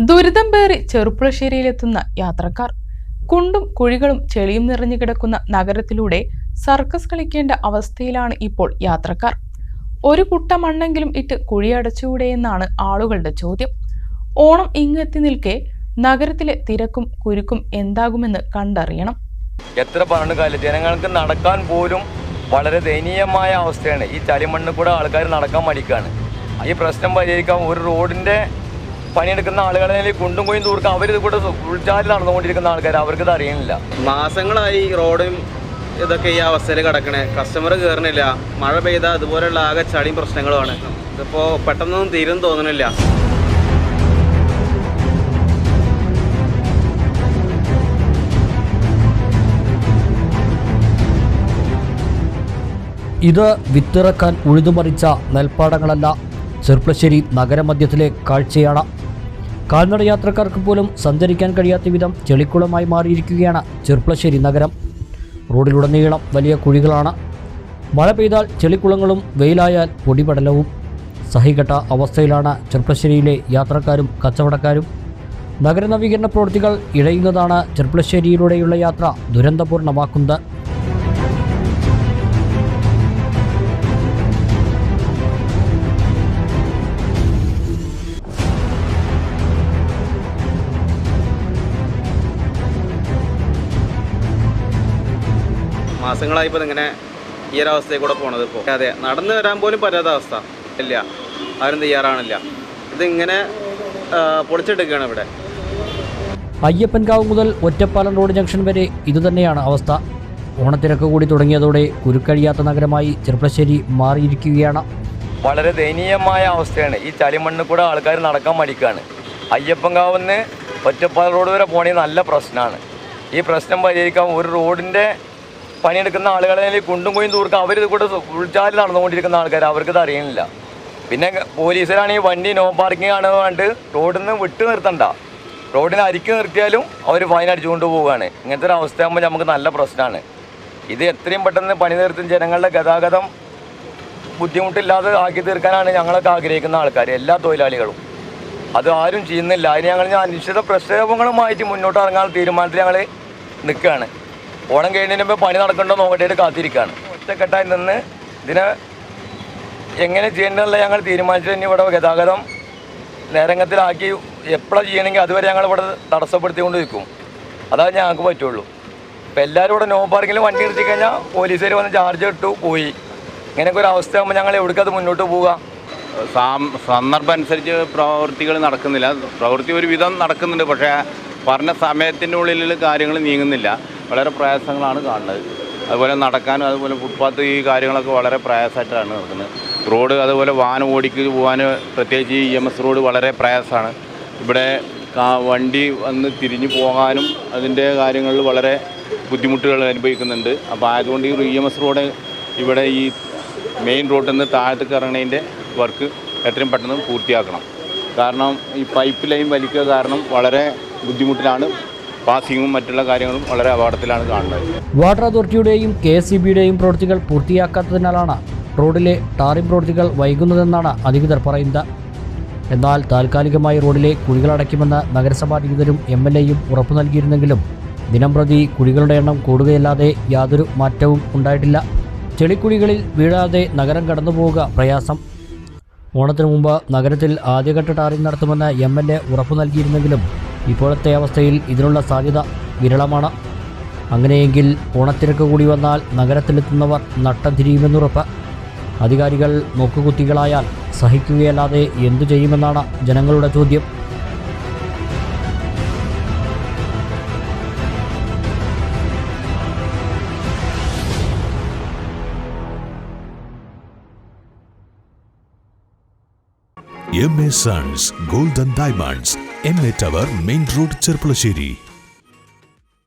ദുരിതം പേറി ചെറുപ്പുളശ്ശേരിയിലെത്തുന്ന യാത്രക്കാർ. കുണ്ടും കുഴികളും ചെളിയും നിറഞ്ഞു കിടക്കുന്ന നഗരത്തിലൂടെ സർക്കസ് കളിക്കേണ്ട അവസ്ഥയിലാണ് ഇപ്പോൾ യാത്രക്കാർ. ഒരു കുട്ട മണ്ണെങ്കിലും ഇട്ട് കുഴിയടച്ചുകൂടെയെന്നാണ് ആളുകളുടെ ചോദ്യം. ഓണം ഇങ്ങെത്തി നിൽക്കെ നഗരത്തിലെ തിരക്കും കുരുക്കും എന്താകുമെന്ന് കണ്ടറിയണം. എത്ര പറഞ്ഞു കാലം ജനങ്ങൾക്ക് നടക്കാൻ പോലും വളരെ ദയനീയമായ അവസ്ഥയാണ്. ഈ ചളിമണ്ണിൽ കൂടെ ആൾക്കാർ നടക്കാൻ മടിക്കാണ്. ഈ പ്രശ്നം പരിഹരിക്കാൻ ഒരു റോഡിന്റെ പണിയെടുക്കുന്ന ആളുകളെ കുണ്ടും കുയും തൂർക്കുക. അവരിത് കൂടെ ഉൾച്ചാലിൽ നടന്നുകൊണ്ടിരിക്കുന്ന ആൾക്കാർ അവർക്കിത് അറിയുന്നില്ല. മാസങ്ങളായി റോഡും ഇതൊക്കെ ഈ അവസ്ഥയിൽ കിടക്കണേ. കസ്റ്റമർ കയറുന്നില്ല. മഴ പെയ്താൽ അതുപോലെയുള്ള ആകെ ചളിയും പ്രശ്നങ്ങളുമാണ്. ഇതിപ്പോൾ പെട്ടെന്നൊന്നും തീരും തോന്നുന്നില്ല. ഇത് വിത്തിറക്കാൻ ഉഴുതുമറിച്ച നെൽപ്പാടങ്ങളല്ല, ചെർപ്പളശ്ശേരി നഗരമധ്യത്തിലെ കാഴ്ചയാണ്. കാൽനട യാത്രക്കാർക്ക് പോലും സഞ്ചരിക്കാൻ കഴിയാത്ത വിധം ചെളിക്കുളമായി മാറിയിരിക്കുകയാണ് ചെർപ്പളശ്ശേരി നഗരം. റോഡിലുടനീളം വലിയ കുഴികളാണ്. മഴ പെയ്താൽ ചെളിക്കുളങ്ങളും വെയിലായാൽ പൊടിപടലവും. സഹികെട്ട അവസ്ഥയിലാണ് ചെർപ്പളശ്ശേരിയിലെ യാത്രക്കാരും കച്ചവടക്കാരും. നഗരനവീകരണ പ്രവൃത്തികൾ ഇഴയുന്നതാണ് ചെർപ്പളശ്ശേരിയിലൂടെയുള്ള യാത്ര ദുരന്തപൂർണ്ണമാക്കുന്നത്. മാസങ്ങളായി ഇപ്പോൾ ഇങ്ങനെ ഈ ഒരു അവസ്ഥയിൽ കൂടെ പോണത്. ഇപ്പോൾ അതെ, നടന്നു വരാൻ പോലും പറ്റാത്ത അവസ്ഥ ഇല്ല. ആരും തയ്യാറാണില്ല. ഇതിങ്ങനെ പൊളിച്ചെടുക്കുകയാണ് ഇവിടെ. അയ്യപ്പൻകാവ് മുതൽ ഒറ്റപ്പാലം റോഡ് ജംഗ്ഷൻ വരെ ഇതുതന്നെയാണ് അവസ്ഥ. ഓണത്തിരക്ക് കൂടി തുടങ്ങിയതോടെ കുരുക്കഴിയാത്ത നഗരമായി ചെർപ്പളശ്ശേരി മാറിയിരിക്കുകയാണ്. വളരെ ദയനീയമായ അവസ്ഥയാണ്. ഈ ചളിമണ്ണിൽ കൂടെ ആൾക്കാർ നടക്കാൻ മടിക്കാണ്. അയ്യപ്പൻകാവിന്ന് ഒറ്റപ്പാലം റോഡ് വരെ പോകണമെങ്കിൽ നല്ല പ്രശ്നമാണ്. ഈ പ്രശ്നം പരിഹരിക്കാൻ ഒരു റോഡിന്റെ പണിയെടുക്കുന്ന ആളുകളെ കുണ്ടും കുയും തൂർക്കുക. അവരിത് കൂടെ ഉൾച്ചാലിൽ നടന്നുകൊണ്ടിരിക്കുന്ന ആൾക്കാർ അവർക്കിത് അറിയുന്നില്ല. പിന്നെ പോലീസിലാണെങ്കിൽ വണ്ടി നോ പാർക്കിംഗ് ആണെന്ന് പറഞ്ഞിട്ട് റോഡിൽ നിന്ന് വിട്ടു നിർത്തണ്ട, റോഡിനെ അരിക്കി നിർത്തിയാലും അവർ ഫൈൻ അടിച്ചുകൊണ്ട് പോവുകയാണ്. ഇങ്ങനത്തെ ഒരു അവസ്ഥയാകുമ്പോൾ നമുക്ക് നല്ല പ്രശ്നമാണ്. ഇത് എത്രയും പെട്ടെന്ന് പണി നിർത്തി ജനങ്ങളുടെ ഗതാഗതം ബുദ്ധിമുട്ടില്ലാതെ ആക്കി തീർക്കാനാണ് ഞങ്ങളൊക്കെ ആഗ്രഹിക്കുന്ന ആൾക്കാർ, എല്ലാ തൊഴിലാളികളും. അത് ആരും ചെയ്യുന്നില്ല. അതിന് ഞങ്ങൾ അനിശ്ചിത പ്രക്ഷേപങ്ങളുമായിട്ട് മുന്നോട്ട് ഇറങ്ങാൻ തീരുമാനത്തിൽ ഞങ്ങൾ നിൽക്കുകയാണ്. ഓണം കഴിഞ്ഞതിന് മുമ്പ് പണി നടക്കണ്ടോ നോക്കട്ടെ കാത്തിരിക്കുകയാണ്. ഒറ്റക്കെട്ടായി നിന്ന് ഇതിനെ എങ്ങനെ ചെയ്യേണ്ടതല്ല ഞങ്ങൾ തീരുമാനിച്ചു. തന്നെ ഇവിടെ ഗതാഗതം നേരങ്ങത്തിലാക്കി എപ്പോഴാണ് ചെയ്യണമെങ്കിൽ അതുവരെ ഞങ്ങൾ ഇവിടെ തടസ്സപ്പെടുത്തിക്കൊണ്ട് നിൽക്കും. അതാണ് ഞങ്ങൾക്ക് പറ്റുള്ളൂ. ഇപ്പം എല്ലാവരും ഇവിടെ നോ പാർക്കിൽ വണ്ടി നിർത്തി കഴിഞ്ഞാൽ പോലീസുകാർ വന്ന് ചാർജ് ഇട്ടു പോയി. ഇങ്ങനെയൊക്കെ ഒരു അവസ്ഥയാകുമ്പോൾ ഞങ്ങൾ എവിടേക്കത് മുന്നോട്ട് പോവുക? സന്ദർഭം അനുസരിച്ച് പ്രവൃത്തികൾ നടക്കുന്നില്ല. പ്രവൃത്തി ഒരുവിധം നടക്കുന്നുണ്ട്, പക്ഷേ പറഞ്ഞ സമയത്തിൻ്റെ ഉള്ളിൽ കാര്യങ്ങൾ നീങ്ങുന്നില്ല. വളരെ പ്രയാസങ്ങളാണ് കാണുന്നത്. അതുപോലെ നടക്കാനും അതുപോലെ ഫുട്പാത്ത് ഈ കാര്യങ്ങളൊക്കെ വളരെ പ്രയാസമായിട്ടാണ് നടക്കുന്നത്. റോഡ് അതുപോലെ വാഹനം ഓടിക്ക് പോകാൻ പ്രത്യേകിച്ച് EMS റോഡ് വളരെ പ്രയാസമാണ്. ഇവിടെ വണ്ടി വന്ന് തിരിഞ്ഞു പോകാനും അതിൻ്റെ കാര്യങ്ങളിൽ വളരെ ബുദ്ധിമുട്ടുകൾ അനുഭവിക്കുന്നുണ്ട്. അപ്പോൾ ആയതുകൊണ്ട് ഈ EMS റോഡ് ഇവിടെ ഈ മെയിൻ റോഡിൽ നിന്ന് താഴത്തേക്ക് ഇറങ്ങുന്നതിൻ്റെ വർക്ക് എത്രയും പെട്ടെന്ന് പൂർത്തിയാക്കണം. കാരണം ഈ പൈപ്പ് ലൈൻ വലിക്കുക കാരണം വളരെ ബുദ്ധിമുട്ടിലാണ്. പാസിങ്ങും മറ്റുള്ള കാര്യങ്ങളും വളരെ അപകടത്തിലാണ് കാണുന്നത്. വാട്ടർ അതോറിറ്റിയുടെയും KSEBിയുടെയും പ്രവൃത്തികൾ പൂർത്തിയാക്കാത്തതിനാലാണ് റോഡിലെ ടാറിംഗ് പ്രവൃത്തികൾ വൈകുന്നതെന്നാണ് അധികൃതർ പറയുന്നത്. എന്നാൽ താൽക്കാലികമായി റോഡിലെ കുഴികൾ അടയ്ക്കുമെന്ന് നഗരസഭാ അധികൃതരും MLAയും ഉറപ്പു നൽകിയിരുന്നെങ്കിലും ദിനംപ്രതി കുഴികളുടെ എണ്ണം കൂടുകയല്ലാതെ യാതൊരു മാറ്റവും ഉണ്ടായിട്ടില്ല. ചെളിക്കുഴികളിൽ വീഴാതെ നഗരം കടന്നുപോവുക പ്രയാസം. ഓണത്തിനു മുമ്പ് നഗരത്തിൽ ആദ്യഘട്ട ടാറിംഗ് നടത്തുമെന്ന് MLA ഉറപ്പു നൽകിയിരുന്നെങ്കിലും ഇപ്പോഴത്തെ അവസ്ഥയിൽ ഇതിനുള്ള സാധ്യത വിരളമാണ്. അങ്ങനെയെങ്കിൽ ഓണത്തിരക്ക് കൂടി വന്നാൽ നഗരത്തിലെത്തുന്നവർ നട്ടം തിരിയുമെന്നുറപ്പ്. അധികാരികൾ നോക്കുകുത്തികളായാൽ സഹിക്കുകയല്ലാതെ എന്തു ചെയ്യുമെന്നാണ് ജനങ്ങളുടെ ചോദ്യം. MA Sons Gold and Diamonds, MA Tower, Main Road, Cherpulassery.